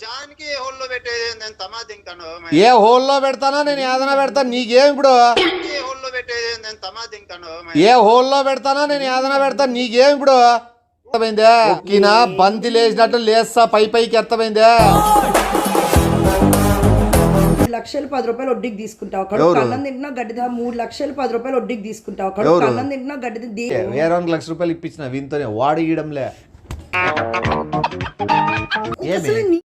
జాన్కి ఏ హోల్లో పెట్టేది నేను తమాది ఇంకా ఏ హోల్లో పెడతానా నేను ఏదైనా పెడతాను నీకేం ఇప్పుడు ఏ హోల్లో పెట్టేది నేను తమాది ఇంకా ఏ హోల్లో పెడతానా నేను ఏదైనా పెడతాను నీకేం ఇప్పుడు అర్థమైందా ఒక్కినా బంతి లేచినట్టు లేస్తా పైకి అర్థమైందా 3 లక్షలు 10 రూపాయలు వడ్డీకి తీసుకుంటావు అక్కడ అన్నం తింటున్నా గడ్డి 3 లక్షలు 10 రూపాయలు వడ్డీకి తీసుకుంటావు అక్కడ అన్నం తింటున్నా గడ్డి వేరే 2 లక్షల రూపాయలు ఇప్పించిన వీంతోనే వాడు ఇయడంలే ఏమి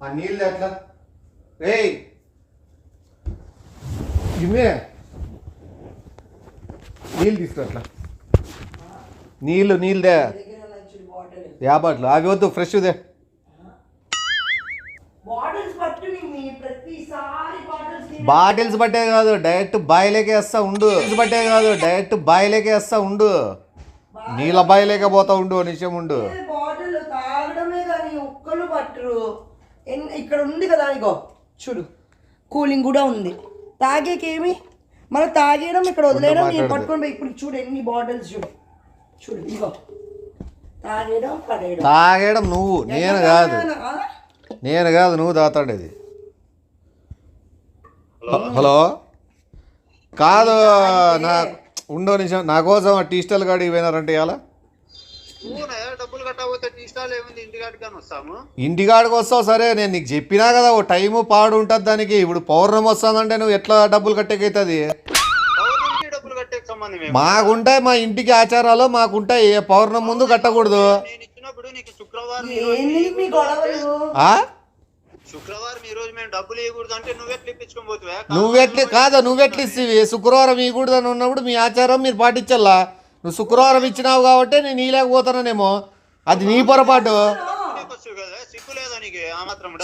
ఆ నీళ్ళు ఎట్లా ఏయ్ ఇమ్మే నీళ్ళు తీసుకో అట్లా నీళ్ళదే యాబాట్లు అవి వద్దు ఫ్రెష్దే బాటిల్స్ బట్టే కాదు డైరెక్ట్ బాయిలేకే వేస్తా ఉండు నీళ్ళ బాయిలేకే పోతా ఉండు నిమిషం ఉండు ఇక్కడ ఉంది కదా ఇగో చూడు కూలింగ్ కూడా ఉంది తాగేకేమి మనం తాగేయడం ఇక్కడ వదిలేయడం నేను పట్టుకొని పోయి ఇప్పుడు చూడు ఎన్ని బాటిల్స్ చూడు ఇగో తాగేయడం నువ్వు నేను కాదు నువ్వు తాతాడేది హలో కాదు నా ఉండో నిమిషం నా కోసం టీ స్టాల్ కాడికి పోయినారంటే ఇవాళ డబ్బులు కట్టకపోతే టీ స్టాల్ ఏముంది ఇంటికాడికి వస్తావు సరే నేను నీకు చెప్పినా కదా ఓ టైము పాడు ఉంటుంది దానికి ఇప్పుడు పౌర్ణమి వస్తుందంటే నువ్వు ఎట్లా డబ్బులు కట్టేకైతుంది మాకుంటాయి మా ఇంటికి ఆచారాలు మాకుంటాయి ఏ పౌర్ణమి ముందు కట్టకూడదు నువ్వెట్లు ఇస్తావి శుక్రవారం ఇవ్వకూడదు అని ఉన్నప్పుడు మీ ఆచారం మీరు పాటించాలా నువ్వు శుక్రవారం ఇచ్చినావు కాబట్టి నేను ఇలేకపోతానేమో అది నీ పొరపాటు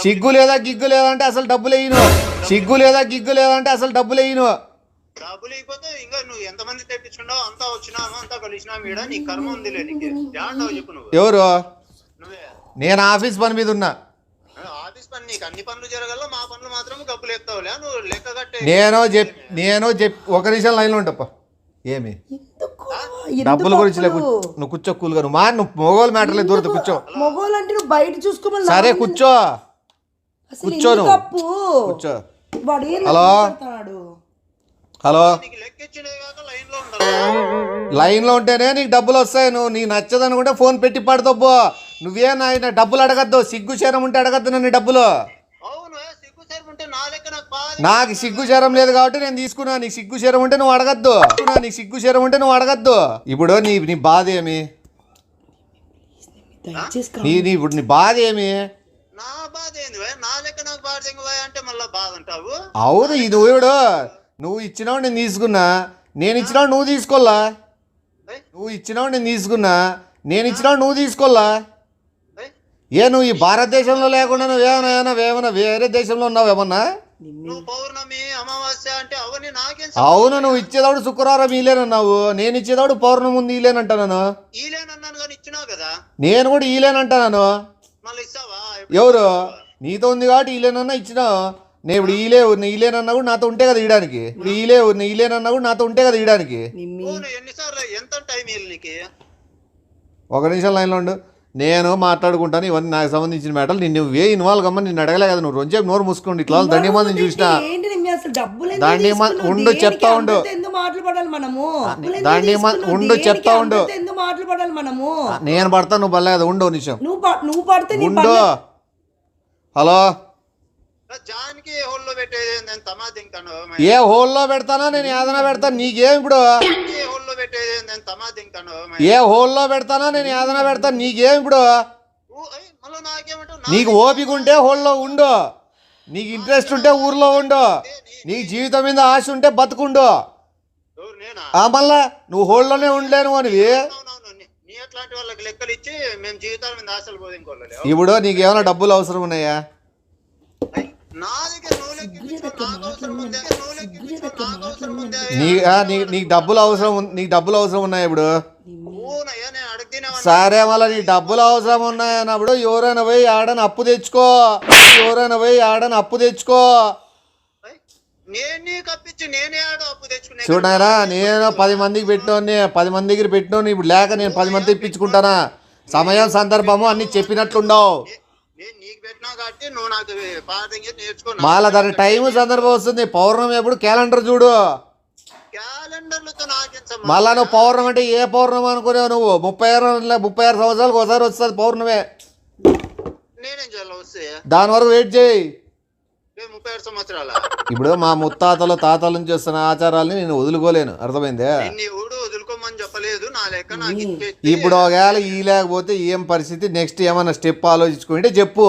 సిగ్గు లేదా గిగ్గు లేదంటే అసలు డబ్బులు వేయను డబ్బులు అయిపోతే ఇంకా నువ్వు ఎంతమంది తెప్పించుకున్నావు అంతా వచ్చినాము అంతా కలిసినాము ఈడ నీ కర్మ ఉందిలే నీకు చెప్పు నువ్వు ఎవరు నువ్వే నేను ఆఫీస్ పని మీద ఉన్నా ఆఫీస్ పని నీకు అన్ని పనులు జరగాల మా పనులు మాత్రం డబ్బులు ఎత్తావులే నువ్వు లెక్క కట్టే నేను ఒక నిమిషం లైన్లో ఉంటప్ప ఏమి డబ్బుల గురించి నువ్వు కూర్చో కూలుగా నువ్వు మొగోలు మ్యాటర్లే దూరదు కూర్చో మొగోలు అంటే నువ్వు బయట చూసుకోమని సరే కూర్చో నువ్వు కూర్చో హలో లైన్లో ఉంటేనే నీకు డబ్బులు వస్తాయి నువ్వు నీకు నచ్చదనుకుంటే ఫోన్ పెట్టి పడతావు నువ్వే నాయన డబ్బులు అడగద్దు సిగ్గు శరం ఉంటే అడగద్దు నన్ను డబ్బులు నాకు సిగ్గు శరం లేదు కాబట్టి నేను తీసుకున్నా నీకు సిగ్గు శరం ఉంటే నువ్వు అడగద్దు ఇప్పుడు నీ బాధ ఏమి ఇప్పుడు నీ బాధ ఏమి అవును ఇది నువ్వు ఇచ్చినావు నేను తీసుకున్నా నేను ఇచ్చినావు నువ్వు తీసుకోలా నువ్వు ఈ భారతదేశంలో లేకుండా నువ్వేమన్నా వేరే దేశంలో ఉన్నావు ఏమన్నా అవును నువ్వు ఇచ్చేదాడు శుక్రవారం ఈలేనన్నావు నేను ఇచ్చేదాడు పౌర్ణమి ముందు ఈలేనంటాను నేను కూడా ఈలేనంటాను ఎవరు నీతో ఉంది కాబట్టి ఈలేనన్నా ఇచ్చినావు నేను ఇప్పుడు ఈలేనన్నా కూడా నాతో ఉంటే కదా ఇయడానికి ఈలేనన్నా కూడా నాతో ఉంటే కదా ఇయడానికి ఒక నిమిషం లైన్లో ఉండు నేను మాట్లాడుకుంటాను ఇవన్నీ నాకు సంబంధించిన మ్యాటర్లు నువ్వే ఇన్వాల్వ్ కమ్మని నిన్ను అడగలే కదా నువ్వు రోజు నోరు మూసుకోండి ఇట్లా దండిమందిని చూసినా ఉండు చెప్తా ఉండు నేను పడతా నువ్వు పడలే కదా ఉండు నిమిషం ఉండు హలో ఏ హోల్లో పెడతానా నేను ఏదైనా పెడతాను నీకేం ఇప్పుడు నీకు ఓపిక ఉంటే హోల్లో ఉండు నీకు ఇంట్రెస్ట్ ఉంటే ఊర్లో ఉండు నీకు జీవితం మీద ఆశ ఉంటే బతుకుండు మళ్ళా నువ్వు హోల్లోనే ఉండలేను అనివి ఇప్పుడు నీకేమైనా డబ్బులు అవసరం ఉన్నాయా నీకు డబ్బులు అవసరం ఉన్నాయా ఇప్పుడు సరే మళ్ళీ నీ డబ్బులు అవసరం ఉన్నాయన్నప్పుడు ఎవరైనా పోయి ఆడని అప్పు తెచ్చుకో, ఎవరైనా పోయి ఆడని అప్పు తెచ్చుకో. నేను నీకు అప్పించి నేనే ఆడో అప్పు తెచ్చుకునే చూడారా, నేను 10 మందికి పెట్టినోని, 10 మంది దగ్గర పెట్టినోని, ఇప్పుడు లేక నేను 10 మంది ఇప్పించుకుంటానా? సమయం సందర్భము అన్ని చెప్పినట్లుండవు. నేను నీకు పెట్టినా కాబట్టి నువ్వు నాకు పాఠం నేర్చుకో. మళ్ళా దాని టైం సందర్భం వస్తుంది. పౌర్ణమి ఎప్పుడు క్యాలెండర్ చూడు. క్యాలెండర్లతో నాకేం మళ్ళా నువ్వు పౌర్ణమి అంటే ఏ పౌర్ణమి అనుకునేవు నువ్వు? 36 సంవత్సరాలకు ఒకసారి వస్తుంది పౌర్ణమే. నేనేం చేయాలి వస్తే దాని వరకు వెయిట్ చేయి. 36 సంవత్సరాల ఇప్పుడు మా ముత్తాతలు తాతల నుంచి వస్తున్న ఆచారాలని నేను వదులుకోలేను, అర్థమైందే? ఎవడు వదులుకోమని చెప్పలేదు. నా లెక్క నాకు ఇప్పుడు ఒకవేళ ఈ లేకపోతే ఏం పరిస్థితి, నెక్స్ట్ ఏమన్నా స్టెప్ ఆలోచించుకుంటే చెప్పు.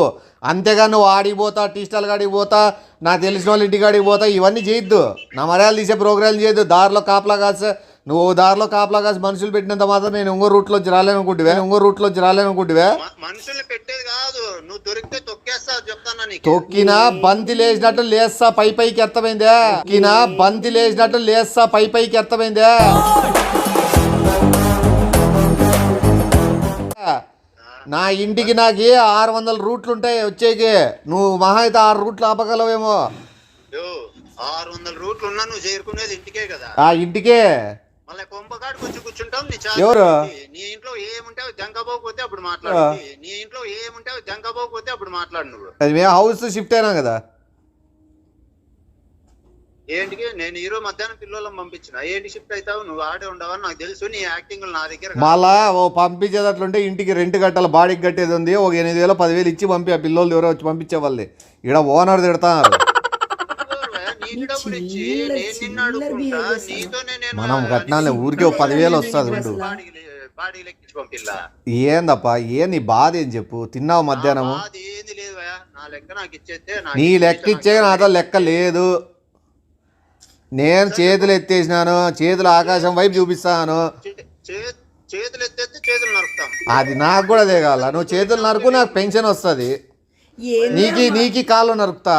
అంతేగా నువ్వు ఆడికి పోతా, టీ స్టాల్ కాడికి పోతా, నాకు తెలిసిన వాళ్ళ ఇంటి కాడికి పోతా, ఇవన్నీ చేయొద్దు. నా మర్యాదలు తీసే ప్రోగ్రాంలు చేయొద్దు. దారిలో కాపలా కాసే, నువ్వు దారిలో కాపలా కాసి మనుషులు పెట్టినంత మాత్రం నేను ఇంకో రూట్లోంచి రాలేనుకుంటువే. మనుషుల్ని పెట్టేది కాదు, నువ్వు దొరికితే తొక్కేస్తా చెప్తానా నీకు. తొక్కినా బంతి లేచినట్టు లేస్తా పైకి ఎత్తమైందే. తొక్కినా బంతి లేచినట్టు లేస్తా పైకి ఎత్తమైందే. నా ఇంటికి నాకు 600 రూట్లు ఉంటాయి వచ్చేకి. నువ్వు మహా అయితే 6 రూట్లు ఆపగలవేమో. 600 రూట్లు ఉన్నా నువ్వు చేరుకునేది ఇంటికే కదా. ఆ ఇంటికే మళ్ళీ కొంపకాడికి వచ్చి కూర్చుంటాం. ఎవరు? నీ ఇంట్లో ఏముంటే జంకబోకపోతే అప్పుడు మాట్లాడు. నువ్వు అది మేము హౌస్ షిఫ్ట్ అయినా కదా. ఏంటికి నేను ఈరోజు మధ్యాహ్నం పిల్లలను పంపించిన. ఏంటి షిఫ్ట్ అవుతావు? నువ్వు ఆడే ఉండవని నాకు తెలుసు. నీ యాక్టింగ్ నా దగ్గర మళ్ళా పంపించేటట్లుంటే ఇంటికి రెంట్ కట్టాలి, బాడీకి కట్టేది ఉంది. ఒక 8,000 10,000 ఇచ్చి పంపి. ఆ పిల్లలు ఎవరో వచ్చి పంపించే వాళ్ళే. ఇక్కడ ఓనర్ తిడతారు. నీకు డబ్బులు ఇచ్చి నేను నిన్ను అడుగుకుంటా. నీతోనే నేను మనం కట్నాలే ఊరికే 10,000 వస్తుంది. బాడీ లెక్కించి పంపిల్లా. ఏందప్పా నీ బాధ ఏం చెప్పు? తిన్నావు మధ్యాహ్నము? అది ఏంది లేదు. నా లెక్క నాకు ఇచ్చేస్తే నీ లెక్క ఇచ్చే నాతో లెక్క లేదు. నేను చేతులు ఎత్తేసినాను, చేతులు ఆకాశం వైపు చూపిస్తాను. చేతులు ఎత్తేస్తే చేతులు నరుకుతాం. అది నాకు కూడా అదే కావాల. నువ్వు చేతులు నరుకు, నాకు పెన్షన్ వస్తుంది. నీకి కాళ్ళు నరుకుతా.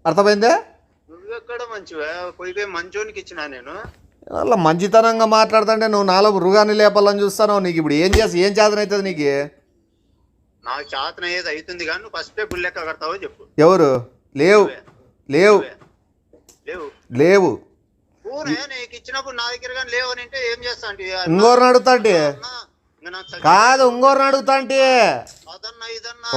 అర్థమైందే? నువ్వెక్కడ మంచివా? పోయి మంచోనికి ఇచ్చినా నేను. అలా మంచితనంగా మాట్లాడుతుంటే నువ్వు నాలో మృగాన్ని లేపాలని చూస్తాను. నీకు ఇప్పుడు ఏం చేతన అవుతుంది? నీకు నాకు చేతన ఏది అవుతుంది కానీ నువ్వు ఫస్ట్ బుల్లెక్క కడతావో చెప్పు. ఎవరు? లేవు నీకు ఇచ్చినప్పుడు నా దగ్గర కానీ లేవు అని అంటే ఏం చేస్తా అంటే ఇంకోరిని అడుగుతా అంటే కాదు, ఇంకోరిని అడుగుతా అంటే.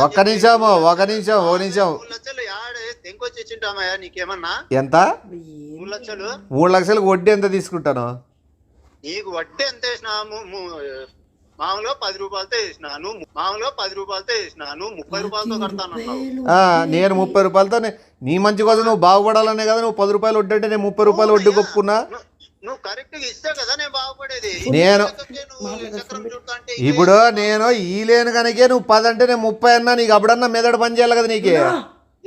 ఒక్క నిమిషం 3 లక్షలు ఆడే తెంకొచ్చి ఇచ్చింటామయ్యా నీకేమన్నా. ఎంత? 3 లక్షలు. 3 లక్షలకు వడ్డీ ఎంత తీసుకుంటాను? నీకు వడ్డీ ఎంత వేసినా మామూలుగా 10 రూపాయలతో వేసినాను. 30 రూపాయలతో కడతాను. నేను 30 రూపాయలతో నీ మంచి కోసం నువ్వు బాగుపడాలనే కదా నువ్వు 10 రూపాయలు వడ్డీ అంటే నేను 30 రూపాయలు వడ్డీ కొప్పుకున్నా. నువ్వు కరెక్ట్ గా ఇస్తే కదా నేను బాగుపడేది. నేను ఇప్పుడు నేను ఈ లేను కనుకే నువ్వు 10 అంటే నేను 30 అన్నా. నీకు అప్పుడన్నా మెదడు పని చేయాలి కదా. నీకే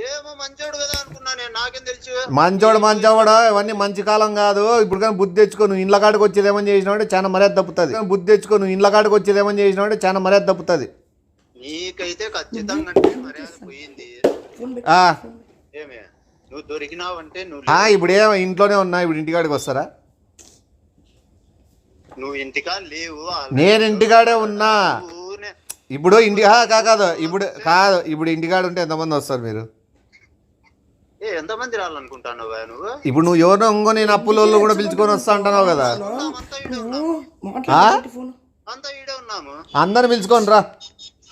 ఏమో మంచోడు కదా అనుకున్నా నేను. నాకేం తెలుసు మంచోడు ఇవన్నీ మంచి కాలం కాదు. ఇప్పుడు కానీ బుద్ధి తెచ్చుకో. నువ్వు ఇండ్ల కాడికి వచ్చేదేమని చేసినావంటే చాలా మర్యాద తప్పుతుంది. నీకైతే ఖచ్చితంగా మర్యాద పోయింది. ఏమే నువ్వు దొరికినావంటే ఇప్పుడు ఇంట్లోనే ఉన్నా. ఇప్పుడు ఇంటికాడికి వస్తారా? నువ్వు ఇంటికాడ లేవు. నేను ఇంటికాడే ఉన్నా. ఇప్పుడు ఇప్పుడు ఇంటికాడ ఉంటే ఎంతమంది వస్తారు మీరు? ఎంతమంది రావాలనుకుంటాను నువ్వు? ఇప్పుడు నువ్వు ఎవరో ఇంకో నేను అప్పుల కూడా పిలుచుకొని వస్తా అంటున్నావు కదా. అందరు పిలుచుకొని రా.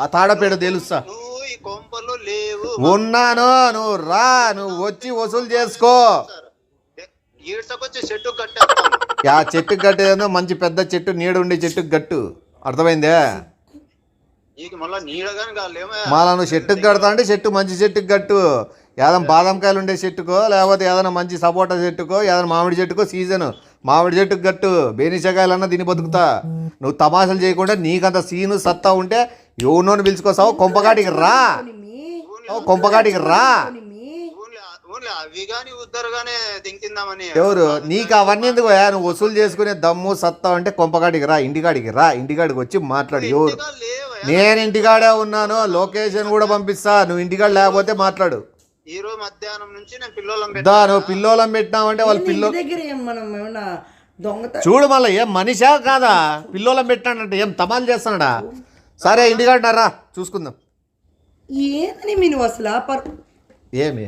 ఆ తాడపేడ తెలుస్తా. నువ్వు ఈ కొంపలో లేవు. ఉన్నాను, నువ్వు రా. నువ్వు వచ్చి వసూలు చేసుకో. చెట్టు కట్టేస్తాను. ఆ చెట్టుకు కట్టేదో మంచి పెద్ద చెట్టు, నీడ ఉండే చెట్టుకు గట్టు. అర్థమైందే? మళ్ళా నువ్వు చెట్టుకు కడతా అంటే మంచి చెట్టుకు కట్టు. ఏదైనా బాదం కాయలు ఉండే చెట్టుకో, లేకపోతే ఏదైనా మంచి సపోటా చెట్టుకో, ఏదైనా మామిడి చెట్టుకో సీజన్ మామిడి చెట్టుకు కట్టు. బేనిసకాయలన్నా తిని బతుకుతా. నువ్వు తమాషాలు చేయకుండా నీకంత సీను సత్తా ఉంటే ఎవరినోని పిలుచుకోసావు. కొంపకాటికి రా. ఎవరు నీకు అవన్నీ ఎందుకు? నువ్వు వసూలు చేసుకునే దమ్ము సత్తా అంటే కొంపకాటికి రా. ఇంటికాడికి వచ్చి మాట్లాడు. ఎవరు? నేను ఇంటికాడే ఉన్నాను. లొకేషన్ కూడా పంపిస్తా. నువ్వు ఇంటికాడ లేకపోతే మాట్లాడు. ఈ రోజు మధ్యాహ్నం నుంచి నేను పిల్లోలం నువ్వు పిల్లోలం పెట్టినావంటే వాళ్ళ దగ్గర మనం దొంగత చూడు మళ్ళీ ఏం మనిషా కాదా పిల్లోలం పెట్టినాడంటే ఏం తమాలు చేస్తున్నాడా సరే ఇంటికాడినారా చూసుకుందాం ఏందని మీరు అసలు ఏమి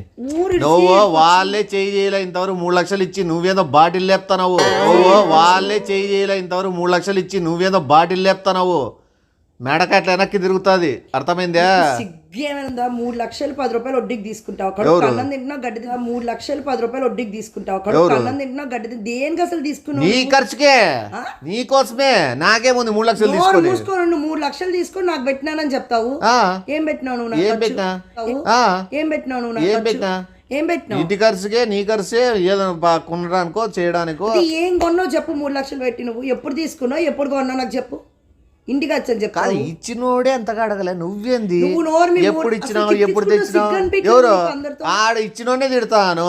నువ్వు వాళ్ళే చేయి చేయలే ఇంతవరకు 3 లక్షలు ఇచ్చి నువ్వేదో బాటిల్ లేపుతున్నావు నువ్వు వాళ్ళే చేయి చేయలే ఇంతవరకు 3 లక్షలు ఇచ్చి నువ్వేదో బాటిల్ లేపుతున్నావు మెడకట్ల వెనక్కి తిరుగుతుంది అర్థమైందా సిగ్గేమైందా 3 లక్షలు 10 రూపాయలు వడ్డీకి తీసుకుంటావు కడుపు అన్నం తింటున్నా గడ్డి 3 లక్షలు 10 రూపాయలు వడ్డీకి తీసుకుంటావు కడుపు అన్నం తింటున్నా గడ్డి దేనికి అసలు తీసుకున్నావు నీ ఖర్చుకే నీ కోసమే నాకేముంది 3 లక్షలు తీసుకొని మూసుకోను నువ్వు 3 లక్షలు తీసుకొని నాకు పెట్టినానని చెప్తావు ఏం పెట్టినావు నువ్వు ఏం పెట్టినా ఏం పెట్టినావు నువ్వు ఏం పెట్టినా ఏం పెట్టినావు ఇంటి ఖర్చుకే నీ ఖర్చే ఏదో కొనడానికో చేయడానికో ఏం కొన్నావు చెప్పు 3 లక్షలు పెట్టి నువ్వు ఎప్పుడు తీసుకున్నావు ఎప్పుడు కొన్నావు నాకు చెప్పు ఇంటికి వచ్చని చెప్పు కాదు ఇచ్చినోడే అంతగా అడగలే నువ్వేంది నువ్వు నోరు మీద ఎప్పుడు అసలు ఇచ్చినావు ఎప్పుడు తిట్టించుకున్న తెచ్చినావు సిగ్గు అనిపించదు ఎవరు నీకు అందరితో. ఆడ ఇచ్చినోడే తిడతాను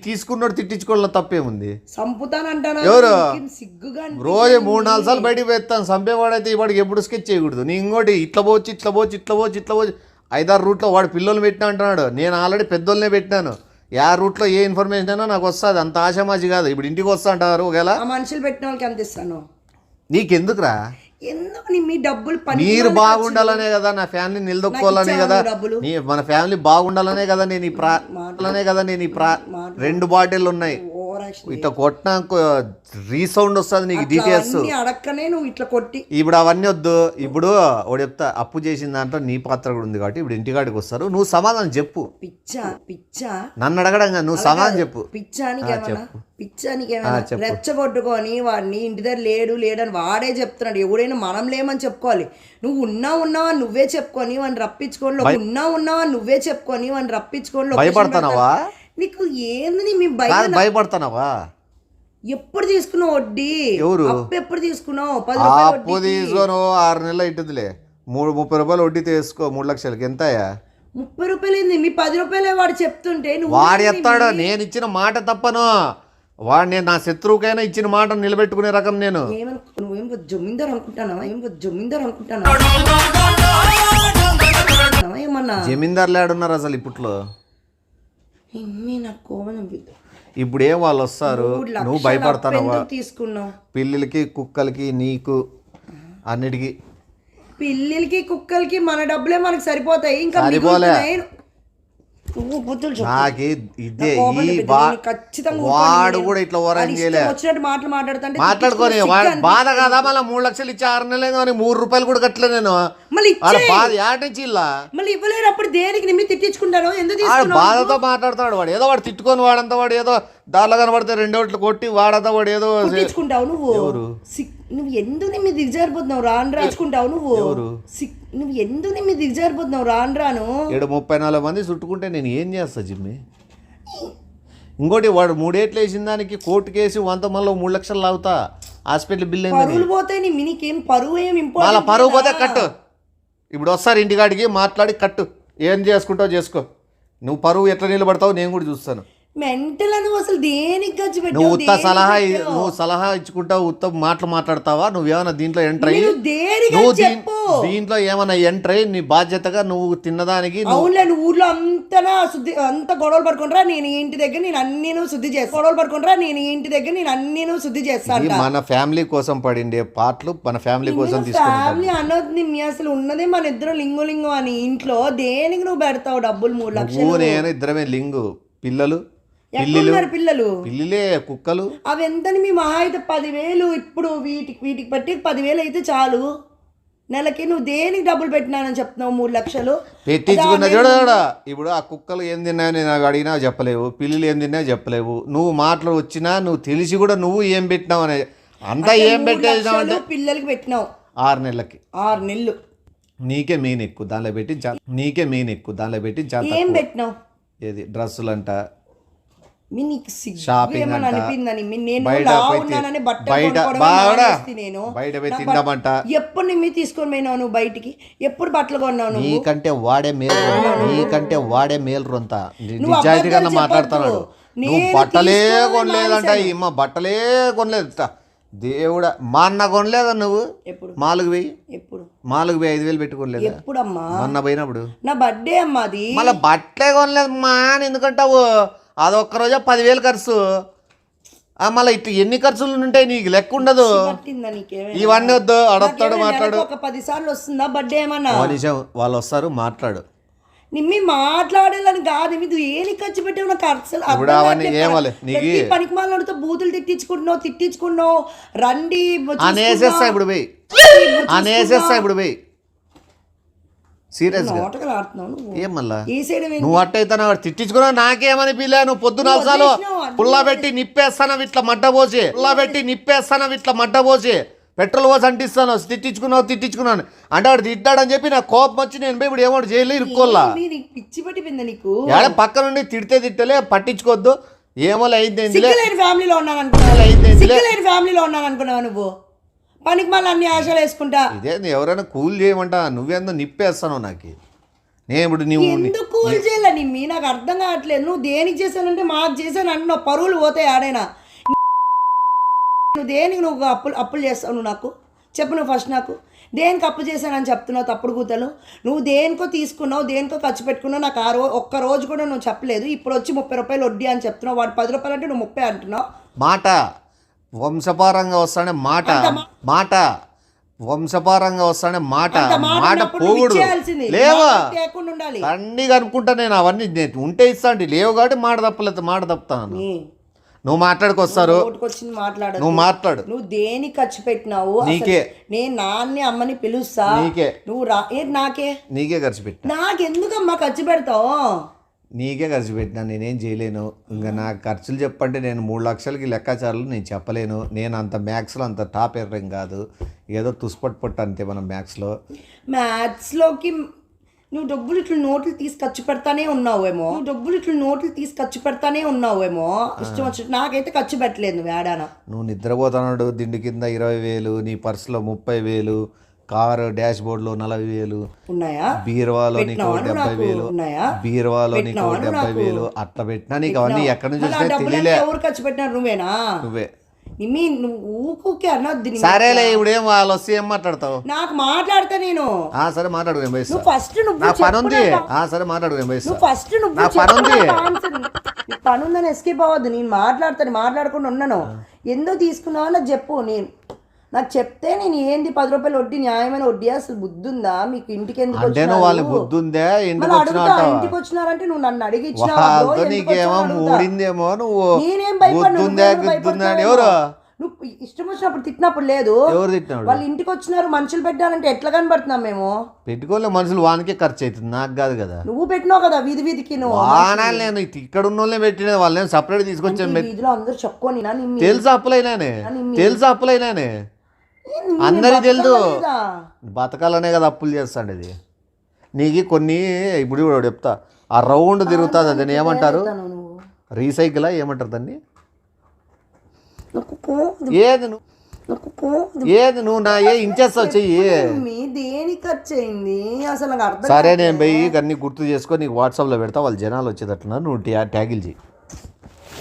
తీసుకున్నోడు తిట్టించుకోవడం తప్పేముంది సంపుతానంటానా ఎవరు? నీకేం సిగ్గుగా అనిపించదు? రోజు 3-4 సార్లు బయటికి పెడతాను చంపేవాడైతే ఇవాడికి ఎప్పుడు స్కెచ్ చేయకూడదు నీ ఇంకోటి ఇట్లా పోవచ్చు ఇట్లా పోవచ్చు ఇట్లా పోవచ్చు ఇట్లా పోవచ్చు 5-6 రూట్లో వాడు పిల్లలు పెట్టినా అంటున్నాడు నేను ఆల్రెడీ పెద్దోళ్ళనే పెట్టినాను యా రూట్లో ఏ ఇన్ఫర్మేషన్ అయినా నాకు వస్తుంది అంత ఆశామాజి కాదు ఇప్పుడు ఇంటికి వస్తా అంటారు ఒకవేళ ఆ మనుషులు పెట్టిన వాళ్ళకి ఎంత ఇస్తాను నీకెందుకురా ఎందుకు మీ డబ్బులు పని మీరు బాగుండాలనే కదా నా ఫ్యామిలీ నిలదొక్కోవాలనే కదా డబ్బులు మన ఫ్యామిలీ బాగుండాలనే కదా నేను ఈ 2 బాటిల్ ఉన్నాయి ఓవరాక్షన్ ఇట్లా కొట్టినా రీసౌండ్ వస్తుంది నీకు డీటెయిల్స్ అన్ని అడక్కనే నువ్వు ఇట్లా కొట్టి ఇప్పుడు అవన్నీ వద్దు ఇప్పుడు ఒకటి చెప్తా అప్పు చేసిన దాంట్లో నీ పాత్ర కూడా ఉంది కాబట్టి ఇప్పుడు ఇంటికాడికి వస్తారు నువ్వు సమాధానం చెప్పు పిచ్చా నన్ను అడగడం కాదు, నువ్వు సమాధానం చెప్పు పిచ్చానికేమన్నా రెచ్చగొట్టుకొని వాడిని ఇంటి దగ్గర లేడని వాడే చెప్తున్నాడు ఎవడైనా మనం లేమని చెప్పుకోవాలి నువ్వు ఉన్నావా నువ్వే చెప్పుకొని వాడిని రప్పించుకొని ఉన్నావా నువ్వే చెప్పుకొని వాడిని రప్పించుకొని భయపడుతున్నావా నీకు ఏంది మీ భయపడుతున్నావా ఎప్పుడు తీసుకున్నావు వడ్డీ ఎవరు అప్పు ఎప్పుడు తీసుకున్నావు 10 రూపాయలు అప్పు తీసుకోను 6 నెలలు ఇటుందిలే 30 రూపాయలు వడ్డీ తీసుకో 3 లక్షలకి ఎంతయా 30 రూపాయలు ఏంది మీ 10 రూపాయలే వాడు చెప్తుంటే నువ్వు వాడు చెప్తాడు నేను ఇచ్చిన మాట తప్పను వాడు నేను నా శత్రువుకైనా ఇచ్చిన మాట నిలబెట్టుకునే రకం నేను నువ్వేం జమీందారు అనుకుంటానా ఏమన్నా జమీందారు లేడున్నారు అసలు ఇప్పట్లో నాకు కోపం ఇప్పుడు ఏం వాళ్ళు వస్తారు నువ్వు భయపడతానవా తీసుకున్నావు పిల్లలకి కుక్కలకి నీకు అన్నిటికీ పిల్లలకి కుక్కలకి మన డబ్బులే మనకు సరిపోతాయి ఇంకా సరిపోలే నాకు ఇదే వాడు కూడా ఇట్లా ఓరం చేయలే వచ్చినట్టు మాట్లాడుతుంటే మాట్లాడుకొని వాడు బాధ కాదా మళ్ళీ 3 లక్షలు ఇచ్చి 6 నెలలు అని 3 రూపాయలు కూడా కట్టలే నేను మళ్ళీ బాధ యాటించి ఇలా మళ్ళీ ఇవ్వలేరు అప్పుడు దేనికి నిమ్మి తిట్టించుకుంటాను ఎందుకు బాధతో మాట్లాడతాడు వాడు ఏదో వాడు తిట్టుకొని వాడంతా వాడు ఏదో దారిలో కనబడితే 2 ఓట్లు కొట్టి వాడంతా వాడు ఏదో తిట్టించుకుంటావు నువ్వు ఎందుకు నిమ్మి దిగజారిపోతున్నావు రాచుకుంటావు నువ్వు ఎందుకు నిమ్మి దిగజారిపోతున్నావు రాను 34 మంది చుట్టుకుంటే నేను ఏం చేస్తా జిమ్మి ఇంకోటి వాడు 3 ఏట్లు వేసిన దానికి కోర్టు కేసు వంత మళ్ళీ 3 లక్షలు లాగుతా హాస్పిటల్ బిల్ పరువులు పోతాయి నీకేం పరువు ఏం మళ్ళీ పరువు పోతే కట్టు ఇప్పుడు వస్తారు ఇంటికాడికి మాట్లాడి కట్టు ఏం చేసుకుంటావు చేసుకో నువ్వు పరువు ఎట్లా నిలబడతావు నేను కూడా చూస్తాను మెంటల్ అని అసలు దేనికి ఖర్చు పెట్టావు నువ్వు నువ్వు సలహా ఇచ్చుకుంటావు ఉత్త మాటలు మాట్లాడతావా నువ్వేమన్నా దీంట్లో ఎంటర్ అయ్యి నువ్వు దీంట్లో ఏమన్నా ఎంటర్ అయ్యి నీ బాధ్యతగా నువ్వు తిన్నదానికి అవునులే నువ్వు ఊర్లో అంత గొడవలు పడుకుంటారా నేను ఇంటి దగ్గర నేను అన్ని శుద్ధి చేస్తాను గొడవలు పడుకుంటారా నేను ఇంటి దగ్గర నేను అన్ని శుద్ధి చేస్తాను మన ఫ్యామిలీ కోసం పడిండే పాటలు మన ఫ్యామిలీ కోసం ఫ్యామిలీ అన్నది మీ అసలు ఉన్నదే మన ఇద్దరు లింగు అని ఇంట్లో దేనికి నువ్వు పెడతావు డబ్బులు 3 లక్షలు నేను ఇద్దరమే లింగు పిల్లలు పిల్లలే కుక్కలు అవి ఎంతని మీ మహా అయితే 10,000 ఇప్పుడు వీటికి పట్టి 10,000 అయితే చాలు నెలకి నువ్వు దేనికి డబ్బులు పెట్టినానని చెప్తున్నావు 3 లక్షలు పెట్టించుకున్న చూడ ఇప్పుడు ఆ కుక్కలు ఏం తిన్నాయని నాకు అడిగినా చెప్పలేవు పిల్లలు ఏం తిన్నా చెప్పలేవు నువ్వు మాటలు వచ్చినా నువ్వు తెలిసి కూడా నువ్వు ఏం పెట్టినావు అనేది అంతా ఏం పెట్టేసినావు అంటే పిల్లలకి పెట్టినావు 6 నెలలకి 6 నెలలు నీకే మెయిన్ ఎక్కువ దానిలో పెట్టి చాలా ఏం పెట్టినావు ఏది డ్రెస్సులు అంట నీకు షాపింగ్ ఎప్పుడు నిమ్మి తీసుకొని పోయినావు నువ్వు బయటికి ఎప్పుడు బట్టలు కొన్నావు నీకంటే వాడే మేలు రొంత నిజాయితీగా మాట్లాడుతున్నాడు నువ్వు బట్టలే కొనలేదంట ఇమ్మ బట్టలే కొనలేదు దేవుడా మా అన్న కొనలేదా నువ్వు మాలుగు పోయి 5,000 పెట్టుకోలేదు ఎప్పుడమ్మా మొన్న పోయినప్పుడు నా బర్త్డే అమ్మా అది మళ్ళీ బట్టలే కొనలేదు మా అని ఎందుకంటావు అదొక్క రోజు 10,000 ఖర్చు మళ్ళీ ఇట్లా ఎన్ని ఖర్చులు ఉంటాయి నీకు లెక్క ఉండదు. పట్టిందా నీకేమైనా? ఇవన్నీ వద్దు, అడొస్తాడు మాట్లాడు. ఒక 10 సార్లు వస్తుందా బర్త్డే ఏమన్నా? నిజం, వాళ్ళు వస్తారు మాట్లాడు. నిమ్మి మాట్లాడాలని కాదు, మీరు ఏని ఖర్చు పెట్టావు నాకు అసలు ఇప్పుడు అవన్నీ ఏమలే నీకు పనికి మాలతో బూతులు తిట్టించుకుంటున్నావు రండి అనేసేస్తా ఇప్పుడు పోయి, అనేసేస్తా ఇప్పుడు పోయి. సీరియస్ గా నాటకాలు ఆడుతున్నావు నువ్వు. ఏం మళ్ళా ఈ సైడ్ నువ్వు అట్టయితే తిట్టించుకున్నావు, నాకేమని పిల్ల నువ్వు పొద్దున అలసాలు పుల్ల పెట్టి నిప్పేస్తానవి ఇట్లా మడ్డ పోసి, పుల్ల పెట్టి నిప్పేస్తానవి ఇట్లా మడ్డ పోసి, పెట్రోల్ పోసి అంటిస్తాను. తిట్టించుకున్నాను అంటే వాడు తిట్టాడని చెప్పి నాకు కోపం వచ్చి నేను పోయి ఇప్పుడు ఏమో జైలు ఇరుక్కోల్లా. పిచ్చి పట్టిపోయిందా నీకు? ఏడ పక్క నుండి తిట్టలే పట్టించుకోవద్దు. ఏమో అయింది ఫ్యామిలీలో ఉన్నాను అనుకున్నావా నువ్వు? పనికి మళ్ళీ అన్ని ఆశలు వేసుకుంటా. ఇదే ఎవరైనా కూల్ చేయమంటా, నువ్వేందో నిప్పేస్తాను నాకు. నేను ఇప్పుడు నువ్వు ఎందుకు కూల్ చేయాల నిమ్మి? నాకు అర్థం కావట్లేదు. నువ్వు దేనికి చేశానంటే మాకు చేశాను అంటున్నావు. పరువులు పోతాయి ఆడైనా. నువ్వు దేనికి నువ్వు అప్పులు చేస్తావు? నువ్వు నాకు చెప్పు, నువ్వు ఫస్ట్ నాకు దేనికి అప్పు చేశానని చెప్తున్నావు తప్పుడు కూతలు. నువ్వు దేనికో తీసుకున్నావు, దేనికో ఖర్చు పెట్టుకున్నావు. నాకు ఒక్క రోజు కూడా నువ్వు చెప్పలేదు. ఇప్పుడు వచ్చి 30 రూపాయలు వడ్డీ అని చెప్తున్నావు. వాడు 10 రూపాయలు అంటే నువ్వు 30 అంటున్నావు. మాట వంశపారంగా వస్తానే మాట వంశపారంగా వస్తానే మాట పోగుడు లేవా అన్నీ కనుక్కుంటా. నేను అవన్నీ ఉంటే ఇస్తా అంటే లేవు కాబట్టి మాట తప్పుతాను. నువ్వు మాట్లాడుకొస్తారు, నువ్వు మాట్లాడు. నువ్వు దేని ఖర్చు పెట్టినావు? నీకే. నేను నాన్ని అమ్మని పిలుస్తా, నీకే. నువ్వు నీకే ఖర్చు పెట్టినా. నాకెందుకమ్మా ఖర్చు పెడతావు? నీకే ఖర్చు పెట్టినా, నేనేం చేయలేను. ఇంకా నా ఖర్చులు చెప్పంటే నేను 3 లక్షలకి లెక్కాచారాలు నేను చెప్పలేను. నేను అంత మ్యాథ్స్లో అంత టాప్ ఎర్రం కాదు, ఏదో తుస్పట్టు అంతే మనం మ్యాథ్స్లోకి. నువ్వు డబ్బులు ఇట్లా నోట్లు తీసి ఖర్చు పెడతానే ఉన్నావేమో. ఇష్టం వచ్చినట్టు. నాకైతే ఖర్చు పెట్టలేదు నువ్వు ఏడానా. నువ్వు నిద్రపోతున్నాడు దిండు కింద 20,000, నీ పర్సులో 30,000, కారు డాష్ బోర్డులో 40,000 ఉన్నాయా? బీరువాలో నీకు 70,000 బీరువాలో నీకు 70,000 అట్లా పెట్టినా నీకు అవన్నీ ఎక్కడి నుంచి తెలియలే. ఎవరు ఖర్చు పెట్టినారు? నువ్వే. నువ్వు అనొద్దు. సరేలే, ఇప్పుడు ఏం వాళ్ళు వస్తే ఏం మాట్లాడతావు? నాకు మాట్లాడతా నేను. సరే మాట్లాడు. ఫస్ట్ నా పని ఉంది. సరే మాట్లాడు. ఫస్ట్ నా పని ఉంది. పని ఉందని ఎస్కేప్ అవ్వద్దు. నేను మాట్లాడకుండా ఉన్నాను. ఎందుకు తీసుకున్నావు నాకు చెప్పు. నాకు చెప్తే నేను ఏంది 10 రూపాయలు వడ్డీ న్యాయమైన వడ్డీ? అసలు బుద్ధి ఉందా మీకు? ఇంటికి ఎందుకు ఇంటికి వచ్చినారంటే నువ్వు నన్ను అడిగి ఇచ్చినావు. నేనేం భయపడ్డా? నువ్వు ఇష్టం వచ్చినప్పుడు తిట్టినప్పుడు లేదు. ఎవరు తిట్టినాడు? వాళ్ళు ఇంటికి వచ్చినారు, మనుషులు పెట్టాలంటే ఎట్లా కనబడుతున్నాం మేము? పెట్టుకోలే, మనుషులు వానికే ఖర్చు అవుతుంది, నాకు కాదు కదా. నువ్వు పెట్టినావు కదా వీధికి. నువ్వు నేను ఇక్కడ ఉన్న వాళ్ళే పెట్టిన వాళ్ళని సపరేట్ తీసుకొచ్చాను. వీధిలో అందరూ చెప్పుకొని తెలుసు అప్పులైనానే అందరికి తెలుసు. బతకాలనే కదా అప్పులు చేస్తాండి. ఇది నీకు కొన్ని ఇప్పుడు చెప్తా. ఆ రౌండ్ తిరుగుతుంది, దాన్ని ఏమంటారు? రీసైకిల్ ఏమంటారు దాన్ని? ఏది నువ్వు నా ఇంచేస్తావు చెయ్యి. దేని ఖర్చు అయింది అసలు? సరే నేను పోయి అన్ని గుర్తు చేసుకొని నీకు వాట్సాప్లో పెడతా. వాళ్ళు జనాలు వచ్చేటట్టున్నారు, నువ్వు ట్యాగిల్ చెయ్యి.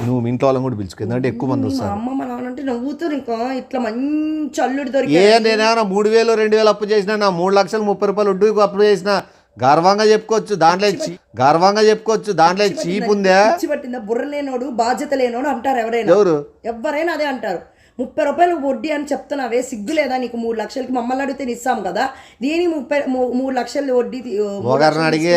నువ్వు ఇంట్లో వాళ్ళని కూడా పిలుచుకో, ఎందుకంటే ఎక్కువ మంది వస్తారు. అమ్మ మా నాన్న అంటే నవ్వుతారు. ఇంకా ఇట్లా మంచి అల్లుడు దొరికి నేనేమన్నా 3,000 2,000 అప్పు చేసినా, నా 3,30,000 రూపాయలు వడ్డీకి అప్పు చేసినా గర్వంగా చెప్పుకోవచ్చు. దాంట్లో చీప్ ఉందా? పట్టిందా? బుర్ర లేనోడు బాధ్యత లేనోడు అంటారు ఎవరైనా అదే అంటారు. 30 రూపాయలు వడ్డీ అని చెప్తున్నావే, సిగ్గు లేదా నీకు? 3 లక్షలకి మమ్మల్ని అడిగితే ఇస్తాం కదా. దీని 3 లక్షల వడ్డీ ఒకరిని అడిగే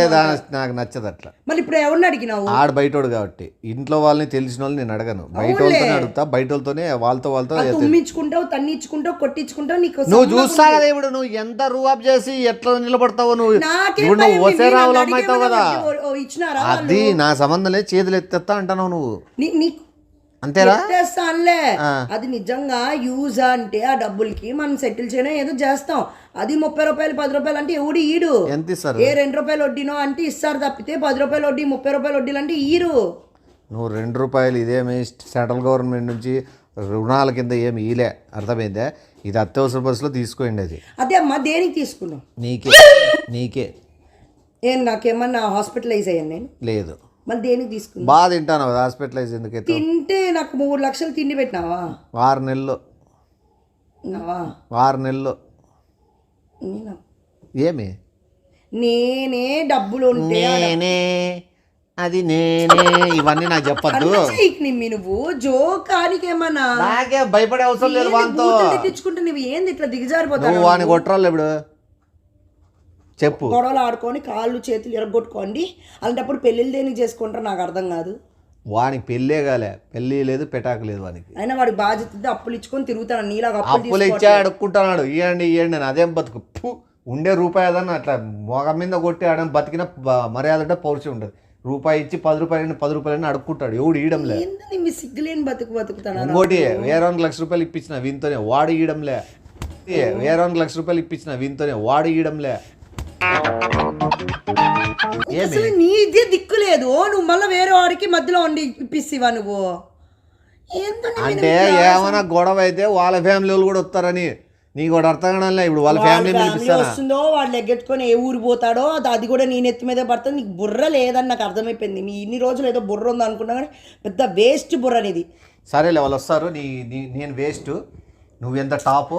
నాకు నచ్చదు అట్లా. మళ్ళీ ఇప్పుడు ఎవరిని అడిగినావు? ఆడ బయటోడు కాబట్టి ఇంట్లో వాళ్ళని తెలిసిన వాళ్ళని నేను అడగను. బయట వాళ్ళతోనే అడుగుతా. బయట వాళ్ళతోనే వాళ్ళతో తుమ్మించుకుంటావు, తన్నించుకుంటావు, కొట్టించుకుంటావు. నీకు నువ్వు చూస్తా కదా ఇప్పుడు నువ్వు ఎంత రూఅప్ చేసి ఎట్లా నిలబడతావు. నువ్వు ఓసేరావులు అమ్మాయితావు కదా. అది నా సంబంధం లేదు, చేతులు ఎత్తేస్తా అంటున్నావు నువ్వు. అంతేరా? అది నిజంగా యూజ్ అంటే ఆ డబ్బులకి మనం సెటిల్ చేయడం ఏదో చేస్తాం. అది 30 రూపాయలు 10 రూపాయలు అంటే ఎవడు ఈడు. ఎంత ఇస్తారు? 2 రూపాయలు వడ్డీనో అంటే ఇస్తారు తప్పితే 10 రూపాయలు వడ్డీ 30 రూపాయలు వడ్డీలు అంటే ఈరు. నువ్వు 2 రూపాయలు ఇదేమి సెంట్రల్ గవర్నమెంట్ నుంచి రుణాల కింద ఏమి ఈలే, అర్థమైందే? ఇది అత్యవసర బస్సులో తీసుకోండి. అది అదే అమ్మా. దేనికి తీసుకున్నావు? నీకే. ఏం నాకేమన్నా హాస్పిటలైజ్ అయ్యాను నేను? లేదు. మళ్ళీ దేనికి తీసుకున్నా? బాగా తింటాను హాస్పిటలైజ్ ఎందుకు? తింటే నాకు 3 లక్షలు తిండి పెట్టినావా? 6 నెలలు. ఏమి నేనే డబ్బులు ఉంటే అది నేనే ఇవన్నీ నాకు చెప్పొద్దు. నిమ్మి నువ్వు జోకానికేమన్నా నాకే భయపడే అవసరం లేదు వానితో. తెచ్చుకుంటే నువ్వు ఏంది ఇట్లా నువ్వు దిగజారిపోతావు? వాని కొట్టరాలు ఇప్పుడు చెప్పు. గొడవలు ఆడుకొని కాళ్ళు చేతులు ఎరగొట్టుకోండి. అలాంటప్పుడు పెళ్ళిళ్ళు దేనికి చేసుకుంటారో నాకు అర్థం కాదు. వానికి పెళ్ళే కాలే, పెళ్ళి లేదు పెటాకు లేదు వానికి. అయినా వాడి బాధ్యత అప్పులు ఇచ్చుకొని తిరుగుతాను నీలాగా. అప్పులు ఇచ్చా అడుక్కుంటున్నాడు, ఇవ్వండి ఇవ్వండి అని. అదేం బతుకు ఉండే రూపాయి అదన్న అట్లా మొగ మీద కొట్టి ఆడని బతికిన మర్యాద అంటే పౌరుషం ఉండదు. రూపాయి ఇచ్చి 10 రూపాయలు 10 రూపాయలని అడుక్కుంటాడు, ఎవడు ఇయడంలే. మీ సిగ్గులేని బతుకుతాను. ఇంకోటి వేరే ₹1,00,000 ఇప్పించిన వీంతోనే వాడు ఇయడంలే. వేరే ₹1,00,000 ఇప్పించిన వీంతోనే వాడు ఇయడంలే. అసలు నీదే దిక్కు లేదు, నువ్వు మళ్ళీ వేరే వాడికి మధ్యలో వండి ఇప్పిస్తావా నువ్వు? అంటే ఏమైనా గొడవ అయితే వాళ్ళ ఫ్యామిలీ వాళ్ళు కూడా వస్తారని నీకు ఒకటి అర్థం కావడం. ఇప్పుడు వాళ్ళ ఫ్యామిలీ వస్తుందో వాడు లెగ్గెట్టుకొని ఏ ఊరు పోతాడో అది కూడా నేను ఎత్తి మీద పడుతుంది. నీకు బుర్ర లేదని నాకు అర్థమైపోయింది. మీ ఇన్ని రోజులు ఏదో బుర్ర ఉందో అనుకున్నా కానీ పెద్ద వేస్ట్ బుర్ర అనేది. సరేలే వాళ్ళు వస్తారు. నేను వేస్ట్, నువ్వెంత టాప్.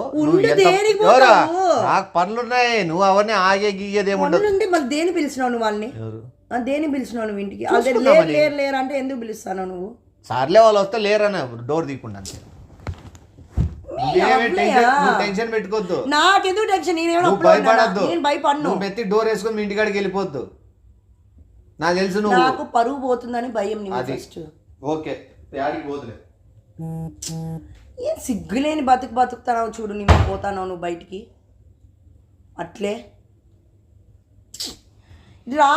నాకు పనులున్నాయి, నువ్వు అవన్నీ ఆగే గీయేది ఏముండదు. మళ్ళీ దేని పిలిచినావు నువ్వు వాళ్ళని? దేని పిలిచినావు నువ్వు ఇంటికి? లేరు అంటే ఎందుకు పిలుస్తాను నువ్వు? సర్లే వాళ్ళు వస్తే లేరని డోర్ తీయకుండా అంతే. టెన్షన్ పెట్టుకోవద్దు. నాకెందుకు టెన్షన్? భయపడద్దు. నేను భయపడను. నువ్వు మెత్తి డోర్ వేసుకొని మీ ఇంటికాడికి వెళ్ళిపోద్దు. నాకు తెలుసు నువ్వు. నాకు పరువు పోతుందని భయం. ఓకే పోతులే. ఏం సిగ్గులేని బతుకుతావు చూడు. నేను పోతాను నువ్వు బయటికి అట్లే రా.